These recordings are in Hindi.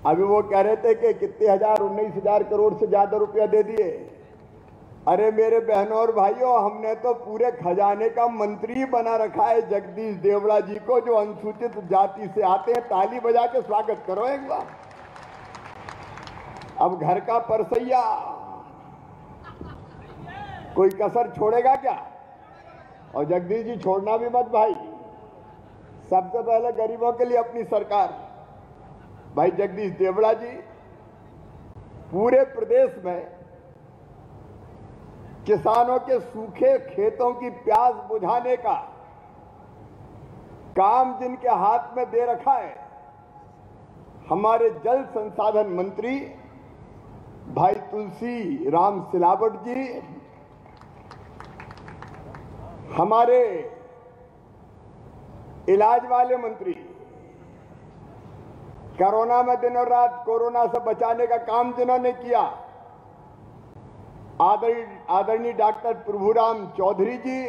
अभी वो कह रहे थे कि कितने हजार, 19,000 करोड़ से ज्यादा रुपया दे दिए। अरे मेरे बहनों और भाइयों, हमने तो पूरे खजाने का मंत्री बना रखा है जगदीश देवड़ा जी को, जो अनुसूचित जाति से आते हैं। ताली बजा के स्वागत करो एक बार। अब घर का परसैया कोई कसर छोड़ेगा क्या? और जगदीश जी छोड़ना भी मत भाई। सबसे पहले गरीबों के लिए अपनी सरकार। भाई जगदीश देवड़ा जी पूरे प्रदेश में किसानों के सूखे खेतों की प्यास बुझाने का काम जिनके हाथ में दे रखा है, हमारे जल संसाधन मंत्री भाई तुलसी राम सिलावट जी, हमारे इलाज वाले मंत्री, कोरोना में दिनों रात कोरोना से बचाने का काम जिन्होंने किया, आदरणीय डॉक्टर प्रभुराम चौधरी जी,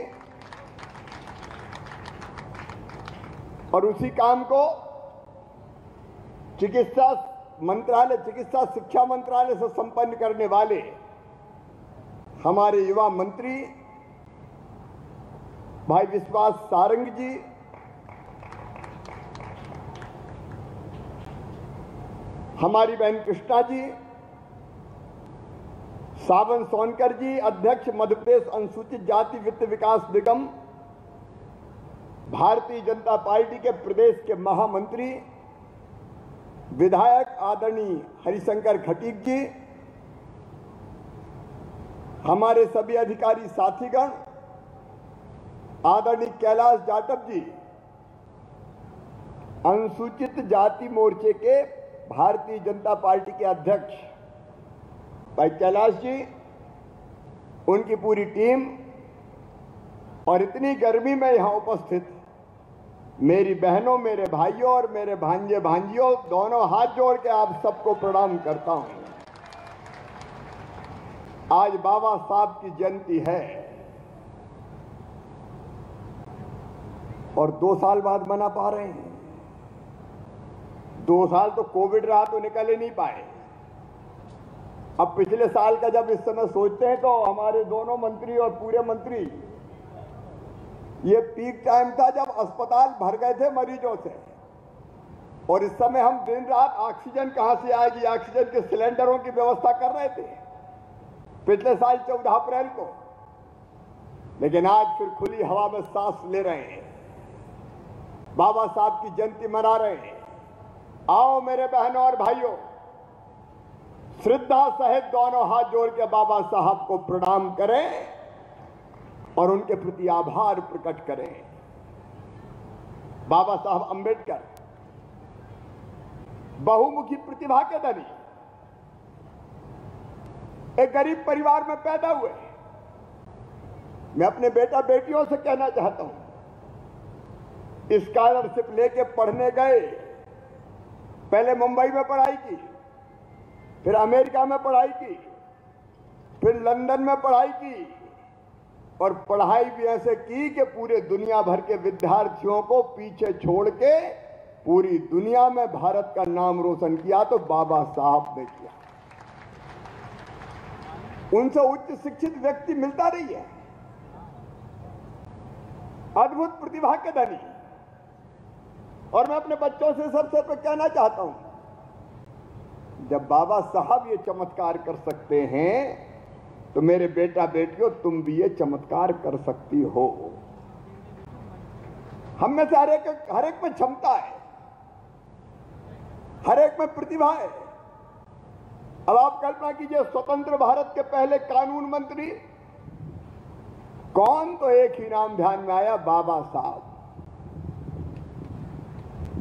और उसी काम को चिकित्सा शिक्षा मंत्रालय से संपन्न करने वाले हमारे युवा मंत्री भाई विश्वास सारंग जी, हमारी बहन कृष्णा जी, सावन सोनकर जी, अध्यक्ष मध्य प्रदेश अनुसूचित जाति वित्त विकास निगम, भारतीय जनता पार्टी के प्रदेश के महामंत्री विधायक आदरणीय हरिशंकर खटीक जी, हमारे सभी अधिकारी साथीगण, आदरणीय कैलाश जाटव जी, अनुसूचित जाति मोर्चे के भारतीय जनता पार्टी के अध्यक्ष भाई कैलाश जी, उनकी पूरी टीम, और इतनी गर्मी में यहां उपस्थित मेरी बहनों, मेरे भाइयों और मेरे भांजे भांजियों, दोनों हाथ जोड़ के आप सबको प्रणाम करता हूं। आज बाबा साहब की जयंती है और 2 साल बाद मना पा रहे हैं। 2 साल तो कोविड रहा तो निकल ही नहीं पाए। अब पिछले साल का जब इस समय सोचते हैं तो हमारे दोनों मंत्री और पूरे मंत्री, ये पीक टाइम था जब अस्पताल भर गए थे मरीजों से, और इस समय हम दिन रात ऑक्सीजन कहां से आएगी, ऑक्सीजन के सिलेंडरों की व्यवस्था कर रहे थे पिछले साल 14 अप्रैल को। लेकिन आज फिर खुली हवा में सांस ले रहे हैं, बाबा साहब की जयंती मना रहे हैं। आओ मेरे बहनों और भाइयों, श्रद्धा सहित दोनों हाथ जोड़ के बाबा साहब को प्रणाम करें और उनके प्रति आभार प्रकट करें। बाबा साहब अंबेडकर बहुमुखी प्रतिभा के धनी, एक गरीब परिवार में पैदा हुए। मैं अपने बेटा बेटियों से कहना चाहता हूं, स्कॉलरशिप लेके पढ़ने गए, पहले मुंबई में पढ़ाई की, फिर अमेरिका में पढ़ाई की, फिर लंदन में पढ़ाई की, और पढ़ाई भी ऐसे की कि पूरे दुनिया भर के विद्यार्थियों को पीछे छोड़ के पूरी दुनिया में भारत का नाम रोशन किया तो बाबा साहब ने किया। उनसे उच्च शिक्षित व्यक्ति मिलता नहीं है, अद्भुत प्रतिभा के धनी। और मैं अपने बच्चों से सबसे पहले कहना चाहता हूं, जब बाबा साहब ये चमत्कार कर सकते हैं तो मेरे बेटा बेटियों तुम भी ये चमत्कार कर सकती हो। हम में से हर एक में क्षमता है, हर एक में प्रतिभा है। अब आप कल्पना कीजिए, स्वतंत्र भारत के पहले कानून मंत्री कौन? तो एक ही नाम ध्यान में आया, बाबा साहब।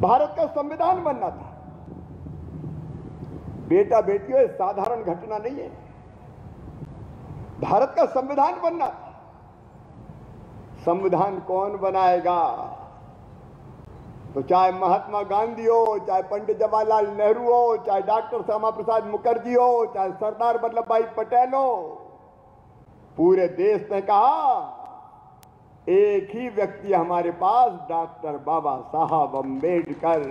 भारत का संविधान बनना था। बेटा बेटियों, साधारण घटना नहीं है, भारत का संविधान बनना था। संविधान कौन बनाएगा? तो चाहे महात्मा गांधी हो, चाहे पंडित जवाहरलाल नेहरू हो, चाहे डॉक्टर श्यामा प्रसाद मुखर्जी हो, चाहे सरदार वल्लभ भाई पटेल हो, पूरे देश ने कहा एक ही व्यक्ति हमारे पास, डॉक्टर बाबा साहब अंबेडकर।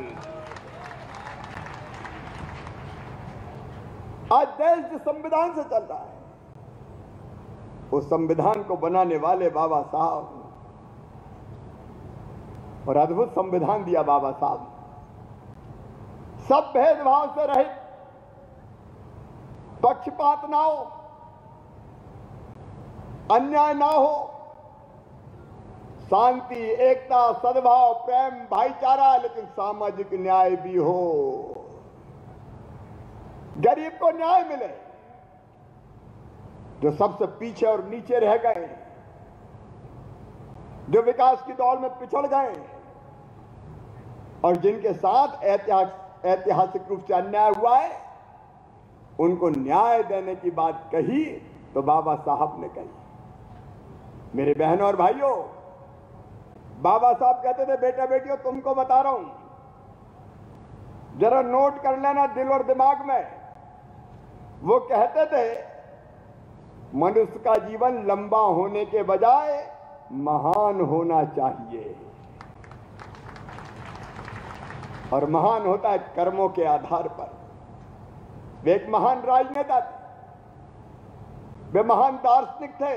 आज देश जिस संविधान से चल रहा है, उस संविधान को बनाने वाले बाबा साहब, और अद्भुत संविधान दिया बाबा साहब, सब भेदभाव से रहित, पक्षपात ना हो, अन्याय ना हो, शांति, एकता, सद्भाव, प्रेम, भाईचारा, लेकिन सामाजिक न्याय भी हो, गरीब को न्याय मिले, जो सबसे पीछे और नीचे रह गए, जो विकास की दौड़ में पिछड़ गए, और जिनके साथ ऐतिहासिक रूप से अन्याय हुआ है, उनको न्याय देने की बात कही तो बाबा साहब ने कही। मेरे बहनों और भाइयों, बाबा साहब कहते थे, बेटा बेटियों तुमको बता रहा हूं, जरा नोट कर लेना दिल और दिमाग में। वो कहते थे, मनुष्य का जीवन लंबा होने के बजाय महान होना चाहिए, और महान होता है कर्मों के आधार पर। वे एक महान राजनेता थे, वे महान दार्शनिक थे,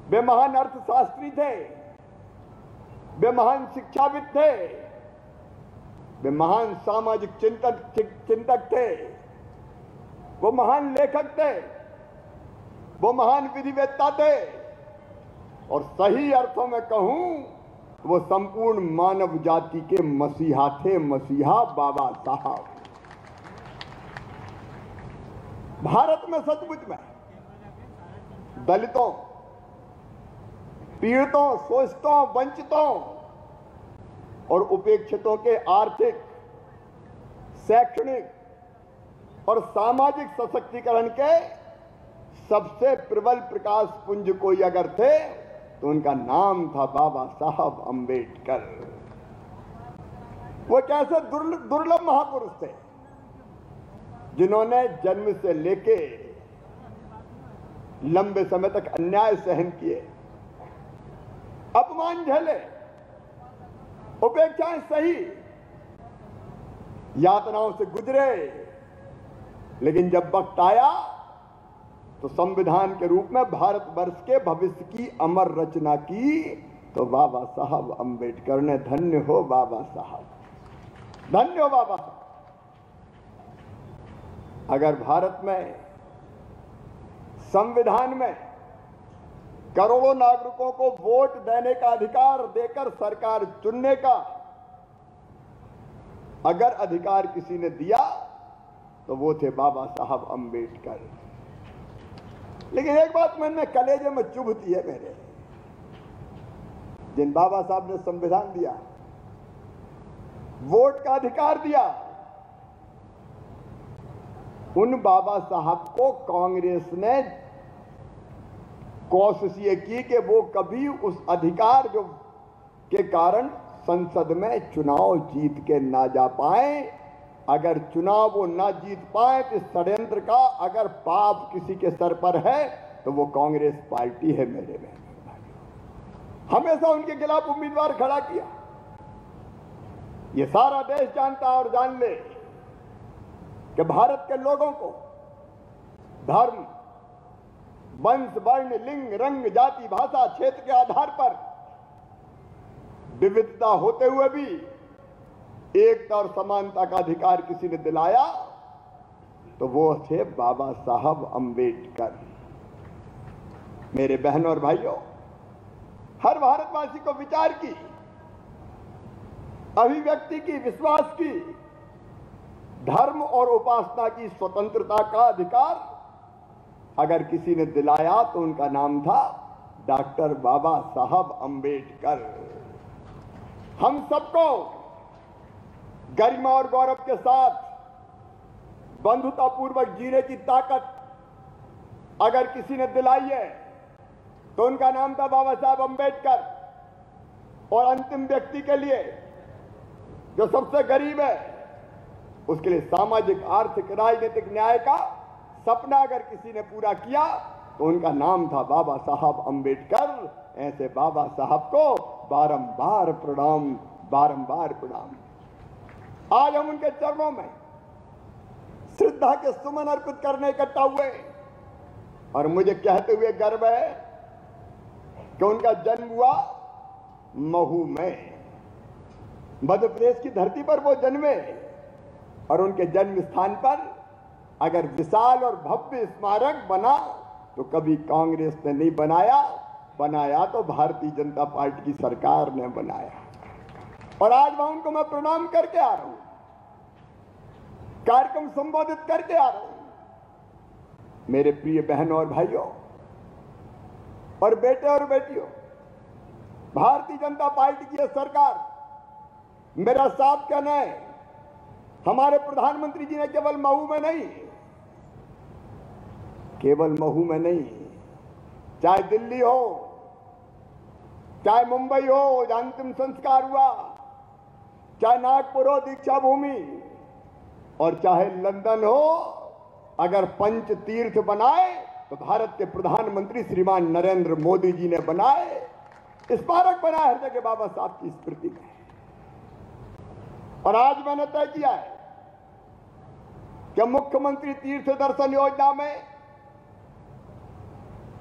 वे महान अर्थशास्त्री थे, वे महान शिक्षाविद थे, वे महान सामाजिक चिंतक थे, वो महान लेखक थे, वो महान विधिवेत्ता थे, और सही अर्थों में कहूं वो संपूर्ण मानव जाति के मसीहा थे, मसीहा बाबा साहब। भारत में सचमुच में दलितों, पीड़ितों, शोषितों, वंचितों और उपेक्षितों के आर्थिक, शैक्षणिक और सामाजिक सशक्तिकरण के सबसे प्रबल प्रकाश पुंज कोई अगर थे तो उनका नाम था बाबा साहब अंबेडकर। वो कैसे दुर्लभ महापुरुष थे, जिन्होंने जन्म से लेके लंबे समय तक अन्याय सहन किए, अपमान झेले, उपेक्षाएं सही, यातनाओं से गुजरे, लेकिन जब वक्त आया तो संविधान के रूप में भारतवर्ष के भविष्य की अमर रचना की तो बाबा साहब अंबेडकर ने। धन्य हो बाबा साहब, धन्य हो बाबा साहब। अगर भारत में संविधान में करोड़ों नागरिकों को वोट देने का अधिकार देकर सरकार चुनने का अगर अधिकार किसी ने दिया तो वो थे बाबा साहब अंबेडकर। लेकिन एक बात मन में कलेजे में चुभती है मेरे, जिन बाबा साहब ने संविधान दिया, वोट का अधिकार दिया, उन बाबा साहब को कांग्रेस ने कोशिश ये की कि वो कभी उस अधिकार जो के कारण संसद में चुनाव जीत के ना जा पाए। अगर चुनाव वो ना जीत पाए तो षड्यंत्र का अगर पाप किसी के सर पर है तो वो कांग्रेस पार्टी है। मेरे में हमेशा उनके खिलाफ उम्मीदवार खड़ा किया। ये सारा देश जानता और जान ले कि भारत के लोगों को धर्म, वंश, वर्ण, लिंग, रंग, जाति, भाषा, क्षेत्र के आधार पर विविधता होते हुए भी एकता और समानता का अधिकार किसी ने दिलाया तो वो थे बाबा साहब अंबेडकर। मेरे बहनों और भाइयों, हर भारतवासी को विचार की, अभिव्यक्ति की, विश्वास की, धर्म और उपासना की स्वतंत्रता का अधिकार अगर किसी ने दिलाया तो उनका नाम था डॉक्टर बाबा साहब अंबेडकर। हम सबको गरिमा और गौरव के साथ बंधुतापूर्वक जीने की ताकत अगर किसी ने दिलाई है तो उनका नाम था बाबा साहब अंबेडकर। और अंतिम व्यक्ति के लिए जो सबसे गरीब है उसके लिए सामाजिक, आर्थिक, राजनीतिक न्याय का सपना अगर किसी ने पूरा किया तो उनका नाम था बाबा साहब अंबेडकर। ऐसे बाबा साहब को बारंबार प्रणाम, बारंबार प्रणाम। आज हम उनके चरणों में सिर श्रद्धा के सुमन अर्पित करने इकट्ठा हुए। और मुझे कहते हुए गर्व है कि उनका जन्म हुआ महू में, मध्य प्रदेश की धरती पर वो जन्मे। और उनके जन्म स्थान पर अगर विशाल और भव्य स्मारक बना तो कभी कांग्रेस ने नहीं बनाया, बनाया तो भारतीय जनता पार्टी की सरकार ने बनाया। और आज वहां उनको मैं प्रणाम करके आ रहा हूं, कार्यक्रम संबोधित करके आ रहा हूं। मेरे प्रिय बहनों और भाइयों और बेटे और बेटियों, भारतीय जनता पार्टी की यह सरकार, मेरा साफ कहना है, हमारे प्रधानमंत्री जी ने केवल महू में नहीं, केवल महू में नहीं, चाहे दिल्ली हो, चाहे मुंबई हो जहां अंतिम संस्कार हुआ, चाहे नागपुर हो दीक्षा भूमि, और चाहे लंदन हो, अगर पंच तीर्थ बनाए तो भारत के प्रधानमंत्री श्रीमान नरेंद्र मोदी जी ने बनाए। स्मारक बना हर जगह बाबा साहब की स्मृति में। और आज मैंने तय किया है कि मुख्यमंत्री तीर्थ दर्शन योजना में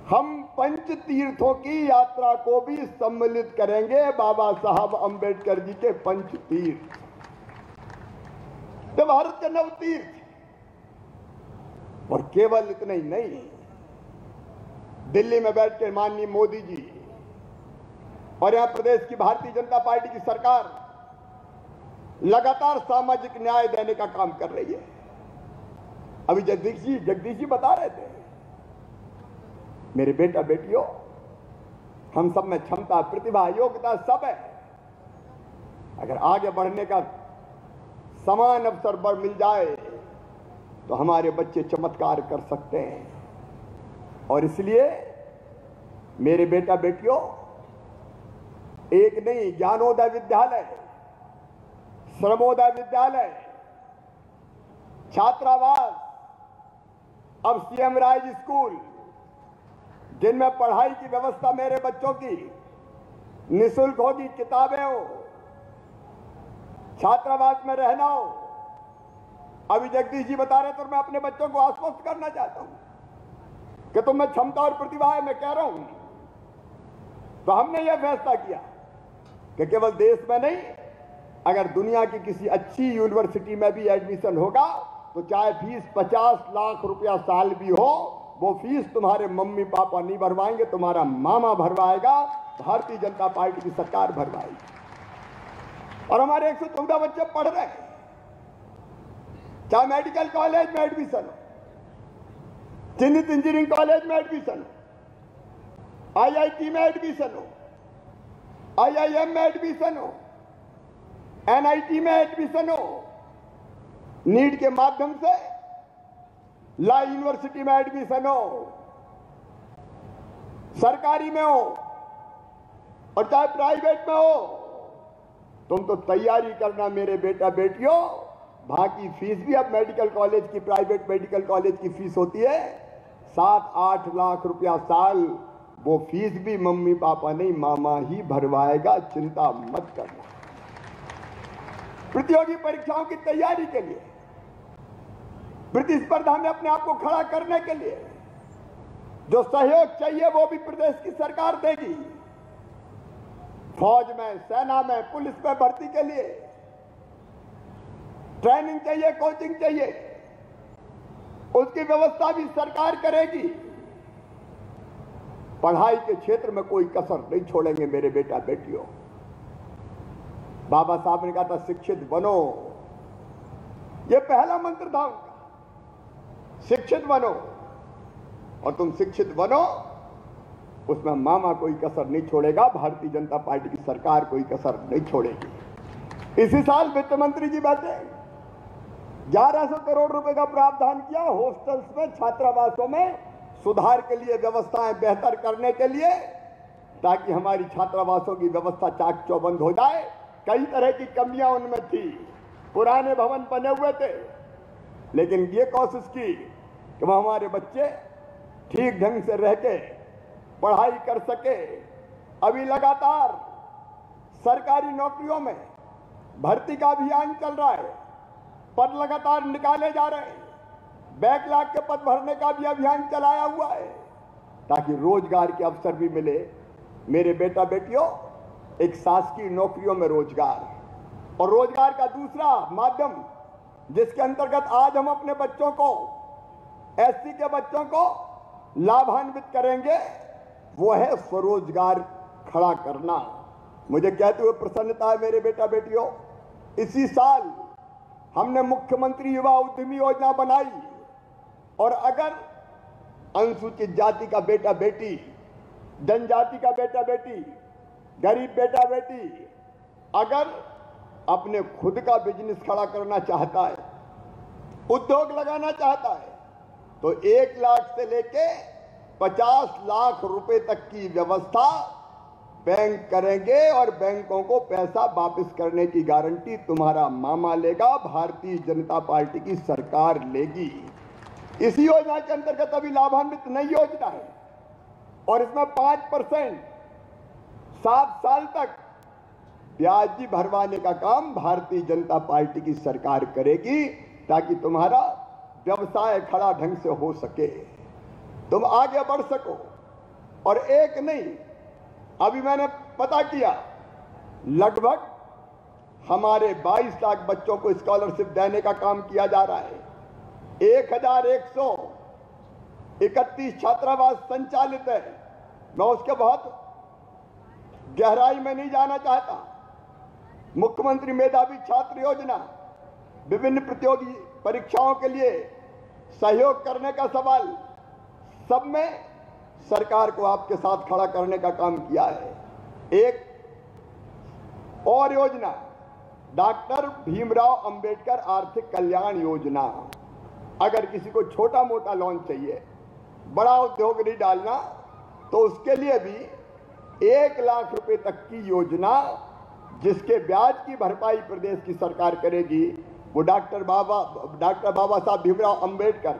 हम पंच तीर्थों की यात्रा को भी सम्मिलित करेंगे। बाबा साहब अंबेडकर जी के पंच तीर्थ, तो भारत के नव तीर्थ। और केवल इतना ही नहीं, दिल्ली में बैठ के माननीय मोदी जी और यहां प्रदेश की भारतीय जनता पार्टी की सरकार लगातार सामाजिक न्याय देने का काम कर रही है। अभी जगदीश जी बता रहे थे, मेरे बेटा बेटियों, हम सब में क्षमता, प्रतिभा, योग्यता सब है। अगर आगे बढ़ने का समान अवसर बढ़ मिल जाए तो हमारे बच्चे चमत्कार कर सकते हैं। और इसलिए मेरे बेटा बेटियों, एक नहीं, ज्ञानोदय विद्यालय, श्रमोदय विद्यालय, छात्रावास, अब सीएम राइज स्कूल, जिनमें पढ़ाई की व्यवस्था मेरे बच्चों की निःशुल्क होगी, किताबें हो, छात्रावास में रहना हो। अभी जगदीश जी बता रहे तो मैं अपने बच्चों को आश्वस्त करना चाहता हूं कि तुम में क्षमता और प्रतिभा है, मैं कह रहा हूं। तो हमने यह फैसला किया कि केवल देश में नहीं, अगर दुनिया की किसी अच्छी यूनिवर्सिटी में भी एडमिशन होगा तो चाहे फीस 50 लाख रुपया साल भी हो, वो फीस तुम्हारे मम्मी पापा नहीं भरवाएंगे, तुम्हारा मामा भरवाएगा, भारतीय जनता पार्टी की सरकार भरवाएगी। और हमारे 114 बच्चे पढ़ रहे हैं, चाहे मेडिकल कॉलेज में एडमिशन हो, चिन्हित इंजीनियरिंग कॉलेज में एडमिशन हो, आईआईटी में एडमिशन हो, आईआईएम में एडमिशन हो, एनआईटी में एडमिशन हो, नीट के माध्यम से ला यूनिवर्सिटी में एडमिशन हो, सरकारी में हो और चाहे प्राइवेट में हो, तुम तो तैयारी करना मेरे बेटा बेटियों। बाकी फीस भी अब मेडिकल कॉलेज की, प्राइवेट मेडिकल कॉलेज की फीस होती है 7-8 लाख रुपया साल। वो फीस भी मम्मी पापा नहीं, मामा ही भरवाएगा, चिंता मत करना। प्रतियोगी परीक्षाओं की तैयारी के लिए, प्रतिस्पर्धा में अपने आप को खड़ा करने के लिए जो सहयोग चाहिए वो भी प्रदेश की सरकार देगी। फौज में, सेना में, पुलिस में भर्ती के लिए ट्रेनिंग चाहिए, कोचिंग चाहिए, उसकी व्यवस्था भी सरकार करेगी। पढ़ाई के क्षेत्र में कोई कसर नहीं छोड़ेंगे मेरे बेटा बेटियों। बाबा साहब ने कहा था शिक्षित बनो, ये पहला मंत्र था उनका, शिक्षित बनो। और तुम शिक्षित बनो, उसमें मामा कोई कसर नहीं छोड़ेगा, भारतीय जनता पार्टी की सरकार कोई कसर नहीं छोड़ेगी। इसी साल वित्त मंत्री जी बैठे 1100 करोड़ रुपए का प्रावधान किया हॉस्टल्स में, छात्रावासों में सुधार के लिए, व्यवस्थाएं बेहतर करने के लिए, ताकि हमारी छात्रावासों की व्यवस्था चाक चौबंद हो जाए। कई तरह की कमियां उनमें थी, पुराने भवन बने हुए थे, लेकिन ये कोशिश की कि वह हमारे बच्चे ठीक ढंग से रह के पढ़ाई कर सके। अभी लगातार सरकारी नौकरियों में भर्ती का अभियान चल रहा है, पद लगातार निकाले जा रहे हैं। बैकलॉग के पद भरने का भी अभियान चलाया हुआ है ताकि रोजगार के अवसर भी मिले। मेरे बेटा बेटियों, एक शासकीय नौकरियों में रोजगार और रोजगार का दूसरा माध्यम जिसके अंतर्गत आज हम अपने बच्चों को, एससी के बच्चों को लाभान्वित करेंगे, वो है स्वरोजगार खड़ा करना। मुझे कहते हुए प्रसन्नता है मेरे बेटा बेटियों, इसी साल हमने मुख्यमंत्री युवा उद्यमी योजना बनाई और अगर अनुसूचित जाति का बेटा बेटी, जनजाति का बेटा बेटी, गरीब बेटा बेटी अगर अपने खुद का बिजनेस खड़ा करना चाहता है, उद्योग लगाना चाहता है, तो 1 लाख से लेके 50 लाख रुपए तक की व्यवस्था बैंक करेंगे और बैंकों को पैसा वापस करने की गारंटी तुम्हारा मामा लेगा, भारतीय जनता पार्टी की सरकार लेगी। इसी योजना के अंतर्गत अभी लाभान्वित नई योजना है और इसमें 5% 7 साल तक ब्याज भरवाने का काम भारतीय जनता पार्टी की सरकार करेगी ताकि तुम्हारा व्यवसाय खड़ा ढंग से हो सके, तुम आगे बढ़ सको। और एक नहीं, अभी मैंने पता किया, लगभग हमारे 22 लाख बच्चों को स्कॉलरशिप देने का काम किया जा रहा है। 1131 छात्रावास संचालित है। मैं उसके बहुत गहराई में नहीं जाना चाहता। मुख्यमंत्री मेधावी छात्र योजना, विभिन्न प्रतियोगी परीक्षाओं के लिए सहयोग करने का सवाल, सब में सरकार को आपके साथ खड़ा करने का काम किया है। एक और योजना, डॉक्टर भीमराव अंबेडकर आर्थिक कल्याण योजना, अगर किसी को छोटा मोटा लोन चाहिए, बड़ा उद्योग नहीं डालना, तो उसके लिए भी 1 लाख रुपए तक की योजना जिसके ब्याज की भरपाई प्रदेश की सरकार करेगी, वो डॉक्टर बाबा साहब भीमराव अंबेडकर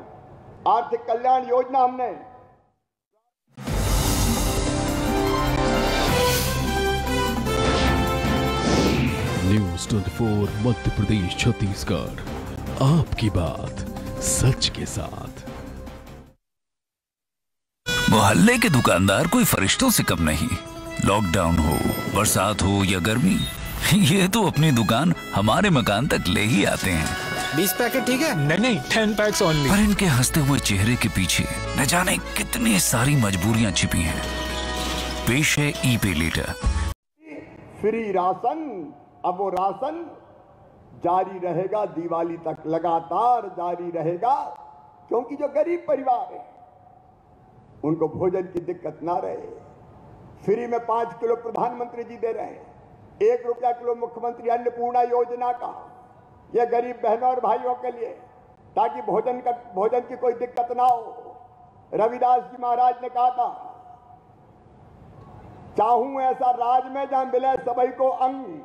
आर्थिक कल्याण योजना हमने। न्यूज़ 24 मध्य प्रदेश छत्तीसगढ़, आपकी बात सच के साथ। मोहल्ले के दुकानदार कोई फरिश्तों से कम नहीं। लॉकडाउन हो, बरसात हो या गर्मी, ये तो अपनी दुकान हमारे मकान तक ले ही आते हैं। 20 पैकेट ठीक है? नहीं 10 पैक्स ओनली। पर इनके हंसते हुए चेहरे के पीछे न जाने कितनी सारी मजबूरियां छिपी हैं। पेश है ई-पे लेटर। फ्री राशन, अब वो राशन जारी रहेगा दिवाली तक, लगातार जारी रहेगा, क्योंकि जो गरीब परिवार है उनको भोजन की दिक्कत ना रहे। फ्री में 5 किलो प्रधानमंत्री जी दे रहे हैं, 1 रुपया किलो मुख्यमंत्री अन्नपूर्णा योजना का, यह गरीब बहनों और भाइयों के लिए, ताकि भोजन की कोई दिक्कत ना हो। रविदास जी महाराज ने कहा था, चाहूं ऐसा राज में जहां मिले सभी को अन्न,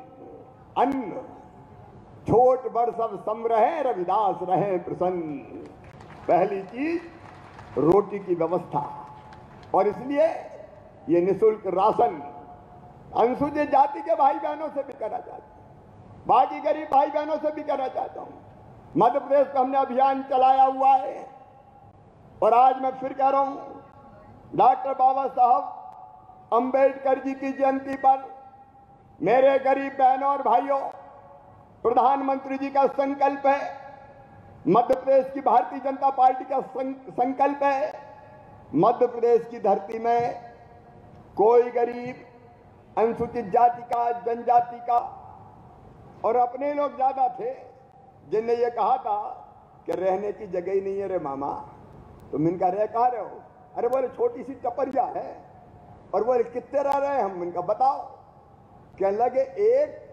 छोट बड़ सब सम रहे, रविदास रहे प्रसन्न। पहली चीज रोटी की व्यवस्था, और इसलिए ये निःशुल्क राशन अनुसूचित जाति के भाई बहनों से भी करना चाहता हूं, बाकी गरीब भाई बहनों से भी करना चाहता हूं। मध्य प्रदेश में हमने अभियान चलाया हुआ है और आज मैं फिर कह रहा हूं, डॉक्टर बाबा साहब अंबेडकर जी की जयंती पर मेरे गरीब बहनों और भाइयों, प्रधानमंत्री जी का संकल्प है, मध्य प्रदेश की भारतीय जनता पार्टी का संकल्प है, मध्य प्रदेश की धरती में कोई गरीब, अनुसूचित जाति का, जनजाति का, और अपने लोग ज्यादा थे जिनने ये कहा था कि रहने की जगह ही नहीं है रे मामा, तुम इनका रह कहाँ रहे हो? अरे बोले छोटी सी टपरिया है, और बोले कितने रह रहे हैं हम? इनका बताओ। कहने लगे एक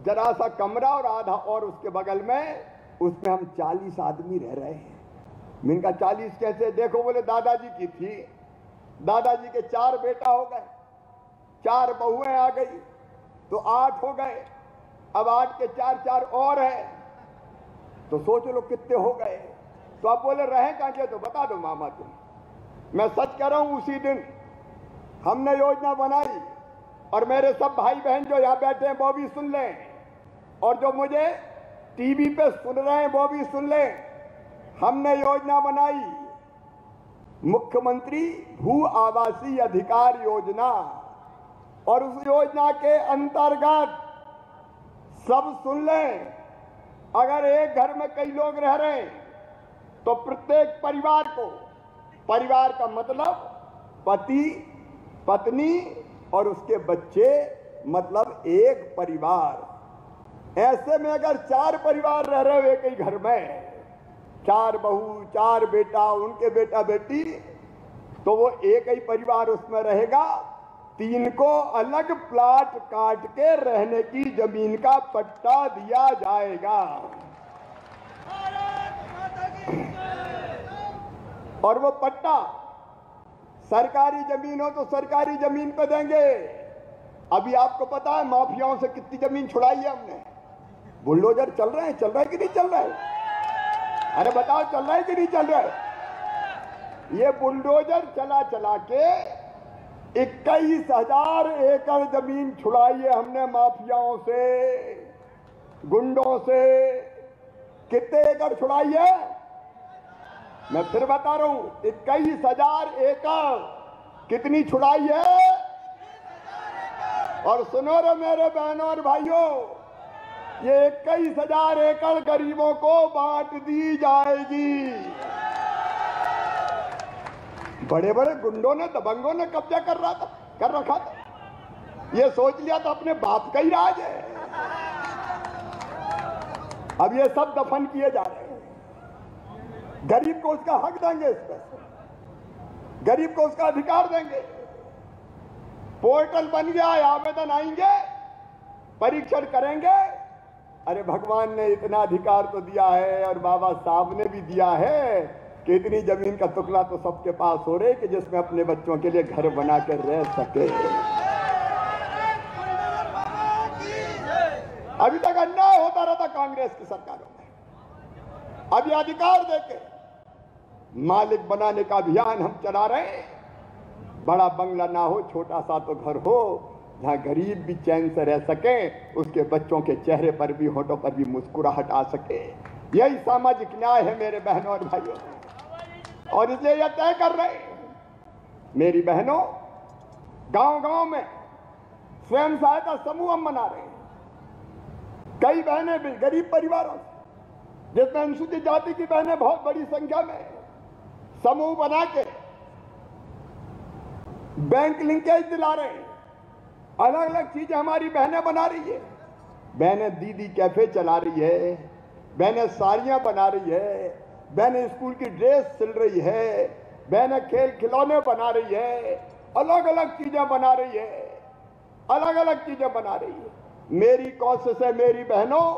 जरा सा कमरा और आधा और उसके बगल में, उसमें हम 40 आदमी रह रहे हैं। इनका 40 कैसे? देखो बोले दादाजी की थी, दादाजी के 4 बेटा हो गए, 4 बहुएं आ गई तो 8 हो गए, अब 8 के 4 और है, तो सोच लो कितने हो गए। तो आप बोले रहे कहां? तो बता दो मामा तुम। मैं सच कह रहा हूं, उसी दिन हमने योजना बनाई, और मेरे सब भाई बहन जो यहां बैठे हैं वो भी सुन लें, और जो मुझे टीवी पे सुन रहे हैं वो भी सुन लें। हमने योजना बनाई मुख्यमंत्री भू आवासीय अधिकार योजना, और उस योजना के अंतर्गत सब सुन लें, अगर एक घर में कई लोग रह रहे हैं तो प्रत्येक परिवार को, परिवार का मतलब पति, पत्नी और उसके बच्चे, मतलब एक परिवार। ऐसे में अगर 4 परिवार रह रहे हो एक ही घर में, 4 बहू, 4 बेटा, उनके बेटा बेटी, तो वो एक ही परिवार उसमें रहेगा। 3 को अलग प्लाट काट के रहने की जमीन का पट्टा दिया जाएगा, और वो पट्टा सरकारी जमीन हो तो सरकारी जमीन पे देंगे। अभी आपको पता है माफियाओं से कितनी जमीन छुड़ाई है हमने। बुलडोजर चल रहे हैं, चल रहा है कि नहीं चल रहा है? अरे बताओ, चल रहा है कि नहीं चल रहा है? ये बुलडोजर चला चला के 21,000 एकड़ जमीन छुड़ाई है हमने माफियाओं से, गुंडों से। कितने एकड़ छुड़ाई है? मैं फिर बता रहा हूं, 21,000 एकड़। कितनी छुड़ाई है? और सुनो रे मेरे बहनों और भाइयों, ये 21,000 एकड़ गरीबों को बांट दी जाएगी। बड़े बड़े गुंडों ने, दबंगों ने कब्जा कर रखा था। ये सोच लिया था अपने बाप का ही राज है। अब ये सब दफन किए जा रहे हैं। गरीब को उसका हक देंगे, इस पर गरीब को उसका अधिकार देंगे। पोर्टल बन गया है, आवेदन आएंगे, परीक्षण करेंगे। अरे भगवान ने इतना अधिकार तो दिया है, और बाबा साहब ने भी दिया है कि इतनी जमीन का टुकड़ा तो सबके पास हो रहे कि जिसमें अपने बच्चों के लिए घर बना कर रह सके। अभी तक अन्याय होता रहता कांग्रेस की सरकारों में। अब यह अधिकार देके मालिक बनाने का अभियान हम चला रहे हैं। बड़ा बंगला ना हो, छोटा सा तो घर हो, जहां गरीब भी चैन से रह सके, उसके बच्चों के चेहरे पर भी, होठों पर भी मुस्कुराहट आ सके। यही सामाजिक न्याय है मेरे बहनों और भाइयों। और इसलिए यह तय कर रहे हैं मेरी बहनों, गांव-गांव में स्वयं सहायता समूह हम बना रहे हैं। कई बहनें भी गरीब परिवारों से, जिसमें अनुसूचित जाति की बहनें बहुत बड़ी संख्या में, समूह बना के बैंक लिंकेज दिला रहे हैं। अलग अलग चीजें हमारी बहनें बना रही है। बहनें दीदी कैफे चला रही है, बहनें साड़ियां बना रही है, बहनें स्कूल की ड्रेस सिल रही है, बहनें खेल खिलौने बना रही है, अलग अलग चीजें बना रही है, अलग अलग चीजें बना रही है। मेरी कोशिश है मेरी बहनों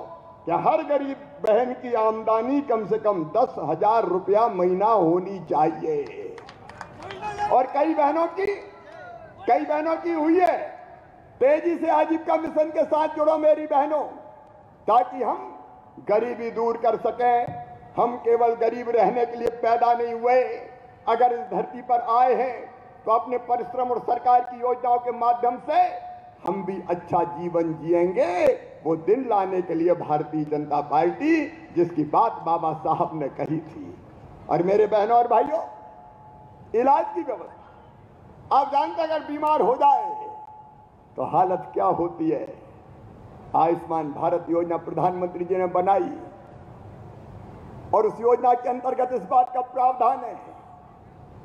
कि हर गरीब बहन की आमदनी कम से कम 10,000 रुपया महीना होनी चाहिए। और कई बहनों की हुई है। तेजी से आजीविका मिशन के साथ जुड़ो मेरी बहनों, ताकि हम गरीबी दूर कर सकें। हम केवल गरीब रहने के लिए पैदा नहीं हुए, अगर इस धरती पर आए हैं तो अपने परिश्रम और सरकार की योजनाओं के माध्यम से हम भी अच्छा जीवन जिएंगे। वो दिन लाने के लिए भारतीय जनता पार्टी, जिसकी बात बाबा साहब ने कही थी। और मेरे बहनों और भाइयों, इलाज की व्यवस्था, आप जानते हैं अगर बीमार हो जाए तो हालत क्या होती है। आयुष्मान भारत योजना प्रधानमंत्री जी ने बनाई, और उस योजना के अंतर्गत इस बात का प्रावधान है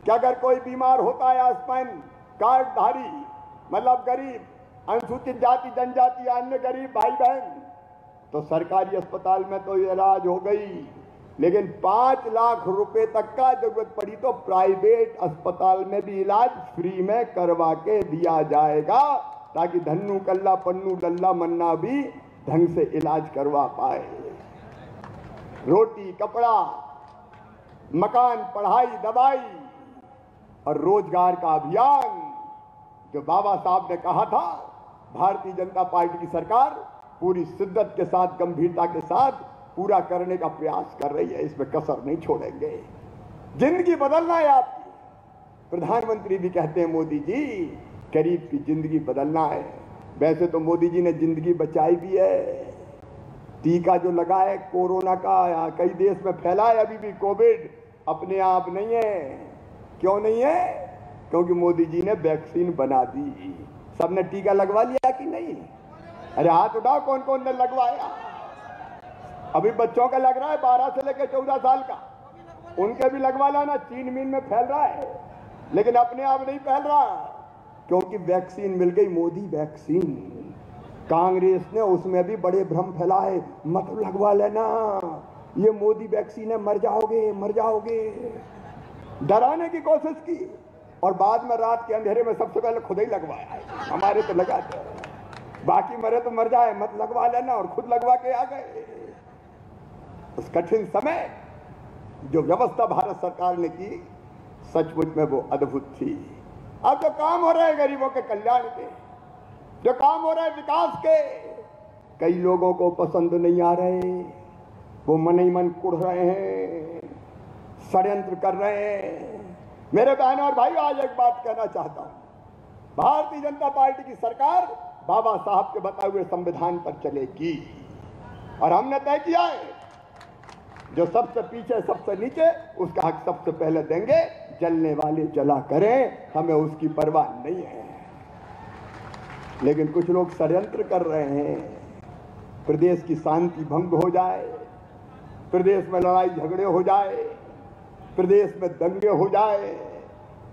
कि अगर कोई बीमार होता है, आयुष्मान कार्डधारी, मतलब गरीब, अनुसूचित जाति जनजाति, अन्य गरीब भाई बहन, तो सरकारी अस्पताल में तो इलाज हो गई, लेकिन 5 लाख रुपए तक का जरूरत पड़ी तो प्राइवेट अस्पताल में भी इलाज फ्री में करवा के दिया जाएगा, ताकि धन्नू कल्ला पन्नू डल्ला मन्ना भी ढंग से इलाज करवा पाए। रोटी, कपड़ा, मकान, पढ़ाई, दवाई और रोजगार का अभियान जो बाबा साहब ने कहा था, भारतीय जनता पार्टी की सरकार पूरी शिद्दत के साथ, गंभीरता के साथ पूरा करने का प्रयास कर रही है। इसमें कसर नहीं छोड़ेंगे। जिंदगी बदलना है आपकी। प्रधानमंत्री भी कहते हैं, मोदी जी, गरीब की जिंदगी बदलना है। वैसे तो मोदी जी ने जिंदगी बचाई भी है, टीका जो लगा है कोरोना का, कई देश में फैला है अभी भी कोविड, अपने आप नहीं है। क्यों नहीं है? क्योंकि मोदी जी ने वैक्सीन बना दी। सबने टीका लगवा लिया कि नहीं? अरे हाथ उठाओ कौन कौन ने लगवाया। अभी बच्चों का लग रहा है 12 से लेकर 14 साल का, उनके भी लगवा लाना। चीन मीन में फैल रहा है, लेकिन अपने आप नहीं फैल रहा, क्योंकि वैक्सीन मिल गई, मोदी वैक्सीन। कांग्रेस ने उसमें भी बड़े भ्रम फैलाए, मत लगवा लेना, ये मोदी वैक्सीन है, मर जाओगे मर जाओगे, डराने की कोशिश की, और बाद में रात के अंधेरे में सबसे पहले खुद ही लगवाया। हमारे तो लगा दे, बाकी मरे तो मर जाए, मत लगवा लेना, और खुद लगवा के आ गए। उस कठिन समय जो व्यवस्था भारत सरकार ने की, सचमुच में वो अद्भुत थी। अब जो काम हो रहे हैं गरीबों के कल्याण के, जो काम हो रहे हैं विकास के, कई लोगों को पसंद नहीं आ रहे, वो मन ही मन कुढ़ रहे हैं, षड्यंत्र कर रहे हैं। मेरे बहनों और भाइयों, आज एक बात कहना चाहता हूं, भारतीय जनता पार्टी की सरकार बाबा साहब के बताए हुए संविधान पर चलेगी, और हमने तय किया है जो सबसे पीछे सबसे नीचे, उसका हक सबसे पहले देंगे। जलने वाले जला करें, हमें उसकी परवाह नहीं है। लेकिन कुछ लोग षड्यंत्र कर रहे हैं, प्रदेश की शांति भंग हो जाए, प्रदेश में लड़ाई झगड़े हो जाए, प्रदेश में दंगे हो जाए,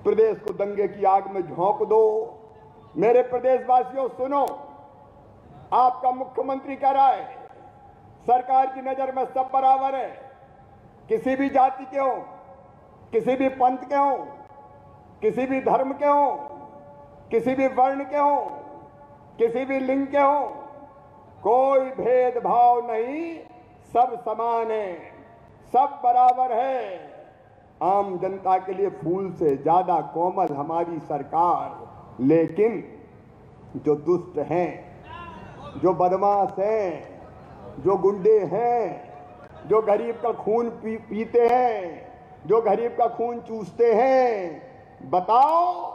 प्रदेश को दंगे की आग में झोंक दो। मेरे प्रदेशवासियों सुनो, आपका मुख्यमंत्री कह रहा है सरकार की नजर में सब बराबर है, किसी भी जाति के हो, किसी भी पंथ के हो, किसी भी धर्म के हो, किसी भी वर्ण के हो, किसी भी लिंग के हो, कोई भेदभाव नहीं, सब समान है, सब बराबर है। आम जनता के लिए फूल से ज्यादा कोमल हमारी सरकार। लेकिन जो दुष्ट हैं, जो बदमाश हैं, जो गुंडे हैं, जो गरीब का खून पीते हैं, जो गरीब का खून चूसते हैं, बताओ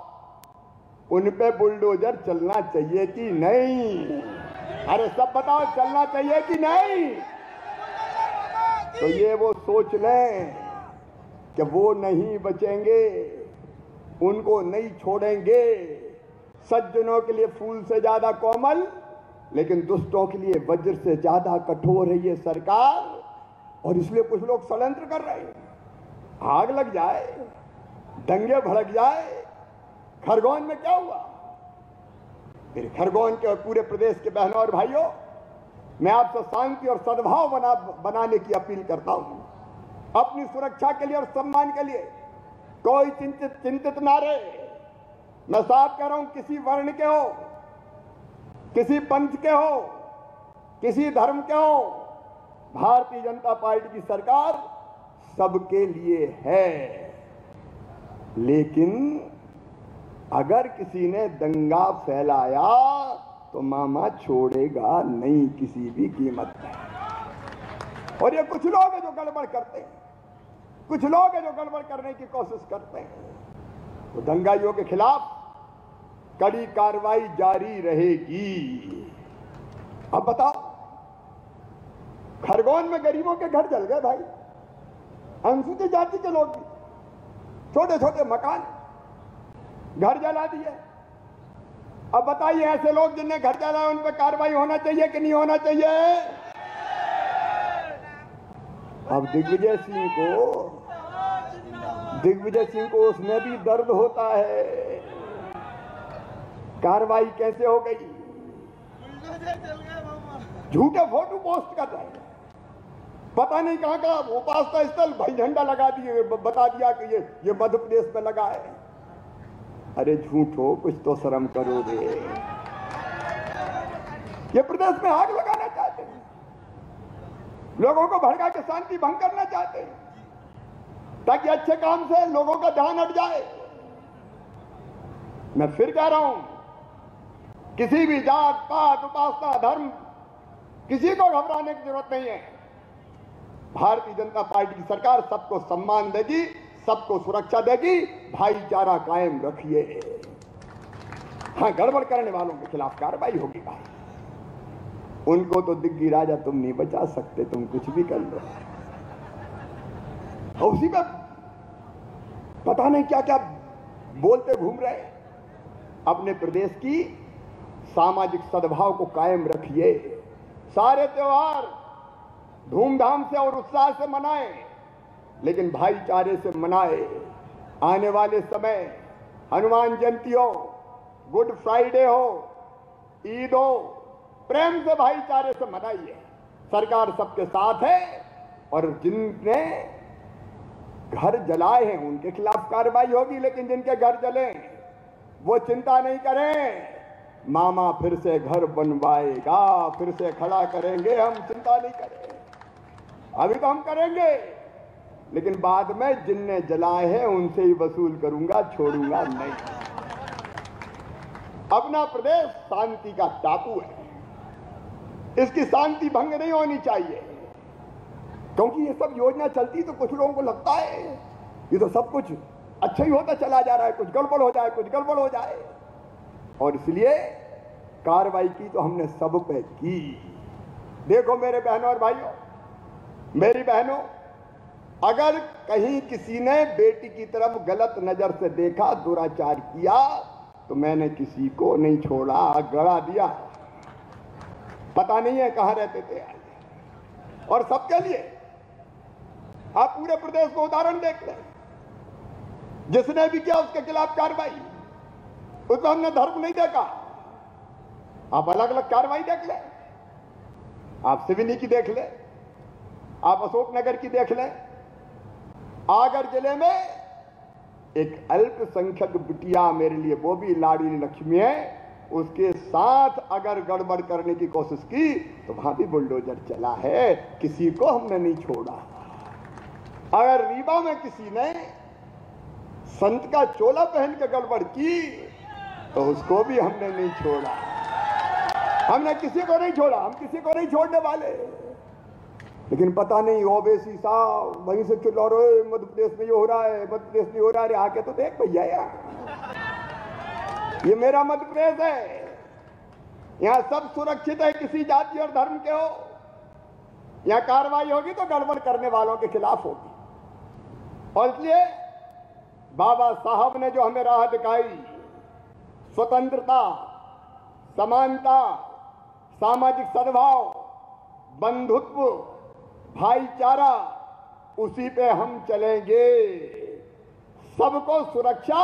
उन पे बुलडोजर चलना चाहिए कि नहीं? अरे सब बताओ, चलना चाहिए कि नहीं? तो ये वो सोच लें कि वो नहीं बचेंगे, उनको नहीं छोड़ेंगे। सज्जनों के लिए फूल से ज्यादा कोमल, लेकिन दुष्टों के लिए वज्र से ज्यादा कठोर है ये सरकार। और इसलिए कुछ लोग षड्यंत्र कर रहे हैं, आग लग जाए, दंगे भड़क जाए। खरगोन में क्या हुआ? फिर खरगोन के और पूरे प्रदेश के बहनों और भाइयों, मैं आपसे शांति और सद्भाव बनाने की अपील करता हूं। अपनी सुरक्षा के लिए और सम्मान के लिए कोई चिंतित ना रहे। मैं साफ कह रहा हूं, किसी वर्ण के हो, किसी पंथ के हो, किसी धर्म के हो, भारतीय जनता पार्टी की सरकार सबके लिए है। लेकिन अगर किसी ने दंगा फैलाया तो मामा छोड़ेगा नहीं किसी भी कीमत पर। और ये कुछ लोग हैं जो गड़बड़ करते हैं, कुछ लोग हैं जो गड़बड़ करने की कोशिश करते हैं। तो दंगाइयों के खिलाफ कड़ी कार्रवाई जारी रहेगी। अब बताओ, खरगोन में गरीबों के घर जल गए भाई, अनुसूचित जाति के लोग भी, छोटे छोटे मकान, घर जला दिए। अब बताइए, ऐसे लोग जिन्हें घर जलाया उन पर कार्रवाई होना चाहिए कि नहीं होना चाहिए? अब दिग्विजय सिंह को उसमें भी दर्द होता है, कार्रवाई कैसे हो गई? झूठे फोटो पोस्ट कर रहे हैं, पता नहीं कहां का उपासना स्थल भाई झंडा लगा दिए, बता दिया कि ये मध्य प्रदेश में लगा है। अरे झूठो, कुछ तो शर्म करो रे। ये प्रदेश में आग लगाना चाहते हैं, लोगों को भड़का के शांति भंग करना चाहते हैं, ताकि अच्छे काम से लोगों का ध्यान हट जाए। मैं फिर कह रहा हूं, किसी भी जात पात उपासना धर्म किसी को घबराने की जरूरत नहीं है। भारतीय जनता पार्टी की सरकार सबको सम्मान देगी, सबको सुरक्षा देगी, भाईचारा कायम रखिए। हाँ, गड़बड़ करने वालों के खिलाफ कार्रवाई होगी भाई। उनको तो दिग्गी राजा तुम नहीं बचा सकते, तुम कुछ भी कर लो। और उसी में पता नहीं क्या क्या बोलते घूम रहे। अपने प्रदेश की सामाजिक सद्भाव को कायम रखिए, सारे त्योहार धूमधाम से और उत्साह से मनाएं, लेकिन भाईचारे से मनाएं। आने वाले समय हनुमान जयंती हो, गुड फ्राइडे हो, ईद हो, प्रेम से भाईचारे से मनाइए। सरकार सबके साथ है और जिनने घर जलाए हैं उनके खिलाफ कार्रवाई होगी, लेकिन जिनके घर जले वो चिंता नहीं करें। मामा फिर से घर बनवाएगा, फिर से खड़ा करेंगे, हम चिंता नहीं करें। अभी तो हम करेंगे, लेकिन बाद में जिनने जलाए हैं उनसे ही वसूल करूंगा, छोड़ूंगा नहीं। अपना प्रदेश शांति का टापू है, इसकी शांति भंग नहीं होनी चाहिए। क्योंकि ये सब योजना चलती तो कुछ लोगों को लगता है ये तो सब कुछ अच्छा ही होता चला जा रहा है, कुछ गड़बड़ हो जाए, कुछ गड़बड़ हो जाए। और इसलिए कार्रवाई की तो हमने सब पे की। देखो मेरे बहनों और भाइयों, मेरी बहनों, अगर कहीं किसी ने बेटी की तरफ गलत नजर से देखा, दुराचार किया, तो मैंने किसी को नहीं छोड़ा, गड़ा दिया। पता नहीं है कहां रहते थे। और सबके लिए आप पूरे प्रदेश को उदाहरण देख लें, जिसने भी किया उसके खिलाफ कार्रवाई। उसमें हमने धर्म नहीं देखा। आप अलग अलग कार्रवाई देख लें, आप सिवनी की देख लें, आप अशोकनगर की देख लें। आगर जिले में एक अल्पसंख्यक बिटिया, मेरे लिए वो भी लाडली लक्ष्मी है, उसके साथ अगर गड़बड़ करने की कोशिश की तो वहां भी बुलडोजर चला है, किसी को हमने नहीं छोड़ा। अगर रीवा में किसी ने संत का चोला पहन के गड़बड़ की तो उसको भी हमने नहीं छोड़ा। हमने किसी को नहीं छोड़ा, हम किसी को नहीं छोड़ने वाले। लेकिन पता नहीं ओवैसी साहब वहीं से चिल्ला रहे मध्य प्रदेश में ये हो रहा है, मध्य प्रदेश में ये हो रहा है। आके तो देख भैया, ये मेरा मध्य प्रदेश है, यहां सब सुरक्षित है, किसी जाति और धर्म के हो। यहां कार्रवाई होगी तो गड़बड़ करने वालों के खिलाफ होगी। और इसलिए बाबा साहब ने जो हमें राह दिखाई, स्वतंत्रता, समानता, सामाजिक सद्भाव, बंधुत्व, भाईचारा, उसी पे हम चलेंगे। सबको सुरक्षा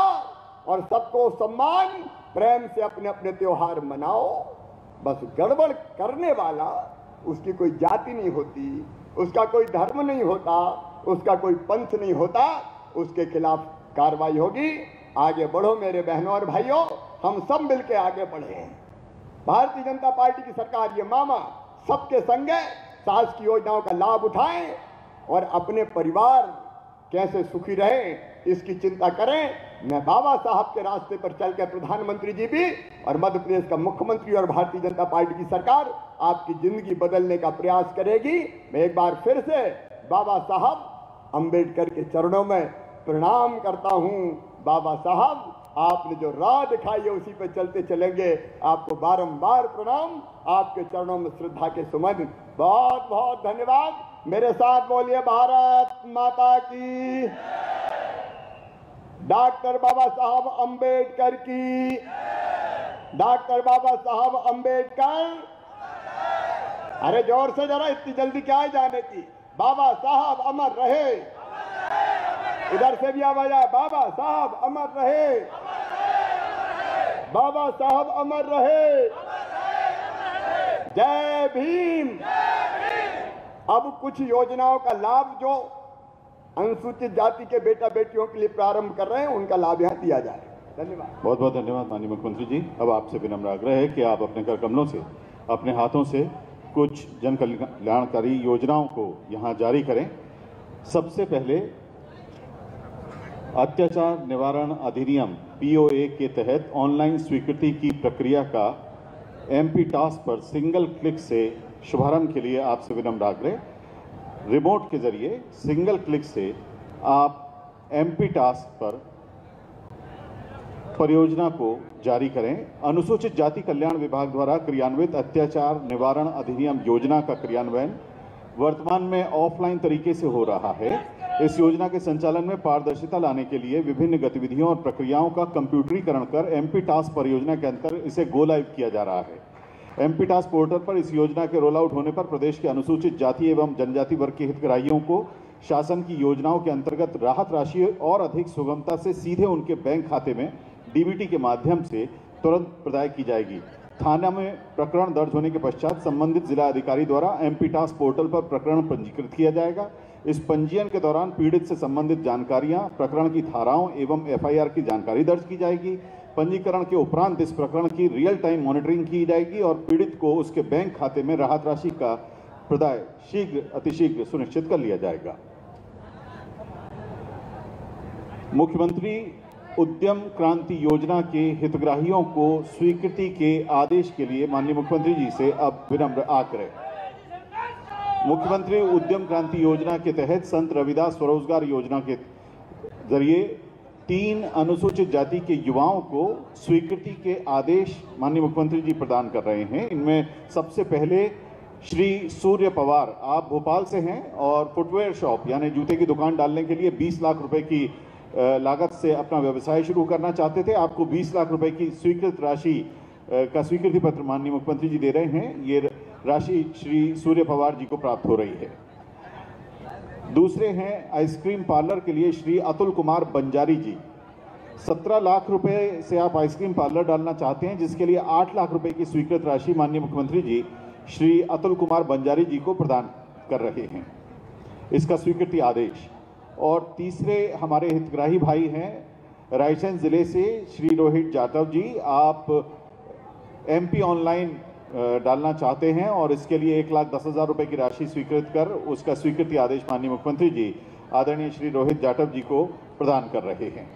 और सबको सम्मान, प्रेम से अपने अपने त्योहार मनाओ। बस गड़बड़ करने वाला, उसकी कोई जाति नहीं होती, उसका कोई धर्म नहीं होता, उसका कोई पंथ नहीं होता, उसके खिलाफ कार्रवाई होगी। आगे बढ़ो मेरे बहनों और भाइयों, हम सब मिलकर आगे बढ़े। भारतीय जनता पार्टी की सरकार, ये मामा सबके संग है। सास की योजनाओं का लाभ उठाएं और अपने परिवार कैसे सुखी रहे इसकी चिंता करें। मैं बाबा साहब के रास्ते पर चलकर प्रधानमंत्री जी भी और मध्य प्रदेश का मुख्यमंत्री और भारतीय जनता पार्टी की सरकार आपकी जिंदगी बदलने का प्रयास करेगी। मैं एक बार फिर से बाबा साहब अंबेडकर के चरणों में प्रणाम करता हूं। बाबा साहब, आपने जो राह दिखाई है उसी पे चलते चलेंगे। आपको बारंबार प्रणाम, आपके चरणों में श्रद्धा के सुमन। बहुत बहुत धन्यवाद। मेरे साथ बोलिए भारत माता की, डॉक्टर बाबा साहब अंबेडकर की, डॉक्टर बाबा साहब अंबेडकर। अरे जोर से जरा, इतनी जल्दी क्या है जाने की। बाबा साहब अमर रहे। इधर से भी आवाज आए, बाबा साहब अमर रहे, बाबा साहब अमर रहे। जय भीम। अब कुछ योजनाओं का लाभ जो अनुसूचित जाति के बेटा बेटियों के लिए प्रारंभ कर रहे हैं, उनका लाभ यहाँ दिया जाए। धन्यवाद। बहुत बहुत धन्यवाद माननीय मुख्यमंत्री जी। अब आपसे विनम्र आग्रह है कि आप अपने कर कमलों से, अपने हाथों से कुछ जन कल्याणकारी योजनाओं को यहाँ जारी करें। सबसे पहले अत्याचार निवारण अधिनियम POA के तहत ऑनलाइन स्वीकृति की प्रक्रिया का MP टास्क पर सिंगल क्लिक से शुभारंभ के लिए आपसे विनम्र आग्रह। रिमोट के जरिए सिंगल क्लिक से आप MP टास्क पर परियोजना को जारी करें। अनुसूचित जाति कल्याण विभाग द्वारा क्रियान्वित अत्याचार निवारण अधिनियम योजना का क्रियान्वयन वर्तमान में ऑफलाइन तरीके से हो रहा है। इस योजना के संचालन में पारदर्शिता लाने के लिए विभिन्न गतिविधियों और प्रक्रियाओं का कंप्यूटरीकरण कर एमपी टास्क परियोजना के अंतर्गत इसे गो लाइव किया जा रहा है। एमपी टास्क पोर्टल पर इस योजना के रोल आउट होने पर प्रदेश के अनुसूचित जाति एवं जनजाति वर्ग के हितग्राहियों को शासन की योजनाओं के अंतर्गत राहत राशि और अधिक सुगमता से सीधे उनके बैंक खाते में डीबीटी के माध्यम से तुरंत प्रदाय की जाएगी। थाना में प्रकरण दर्ज होने के पश्चात संबंधित जिला अधिकारी द्वारा एमपी टास्क पोर्टल पर प्रकरण पंजीकृत किया जाएगा। इस पंजीयन के दौरान पीड़ित से संबंधित जानकारियां, प्रकरण की धाराओं एवं एफआईआर की जानकारी दर्ज की जाएगी। पंजीकरण के उपरांत इस प्रकरण की रियल टाइम मॉनिटरिंग की जाएगी और पीड़ित को उसके बैंक खाते में राहत राशि का प्रदाय अतिशीघ्र सुनिश्चित कर लिया जाएगा। मुख्यमंत्री उद्यम क्रांति योजना के हितग्राहियों को स्वीकृति के आदेश के लिए माननीय मुख्यमंत्री जी से अब विनम्र आग्रह। मुख्यमंत्री उद्यम क्रांति योजना के तहत संत रविदास स्वरोजगार योजना के जरिए 3 अनुसूचित जाति के युवाओं को स्वीकृति के आदेश माननीय मुख्यमंत्री जी प्रदान कर रहे हैं। इनमें सबसे पहले श्री सूर्य पवार, आप भोपाल से हैं और फुटवेयर शॉप यानी जूते की दुकान डालने के लिए 20 लाख रुपए की लागत से अपना व्यवसाय शुरू करना चाहते थे। आपको 20 लाख रुपए की स्वीकृत राशि का स्वीकृति पत्र माननीय मुख्यमंत्री जी दे रहे हैं। ये राशि श्री सूर्य पवार जी को प्राप्त हो रही है। दूसरे हैं आइसक्रीम पार्लर के लिए श्री अतुल कुमार बंजारी जी। 17 लाख रुपए से आप आइसक्रीम पार्लर डालना चाहते हैं, जिसके लिए 8 लाख रुपए की स्वीकृत राशि माननीय मुख्यमंत्री जी श्री अतुल कुमार बंजारी जी को प्रदान कर रहे हैं, इसका स्वीकृति आदेश। और तीसरे हमारे हितग्राही भाई हैं रायसेन जिले से श्री रोहित जाटव जी। आप एमपी ऑनलाइन डालना चाहते हैं और इसके लिए 1,10,000 रुपए की राशि स्वीकृत कर उसका स्वीकृति आदेश माननीय मुख्यमंत्री जी आदरणीय श्री रोहित जाटव जी को प्रदान कर रहे हैं।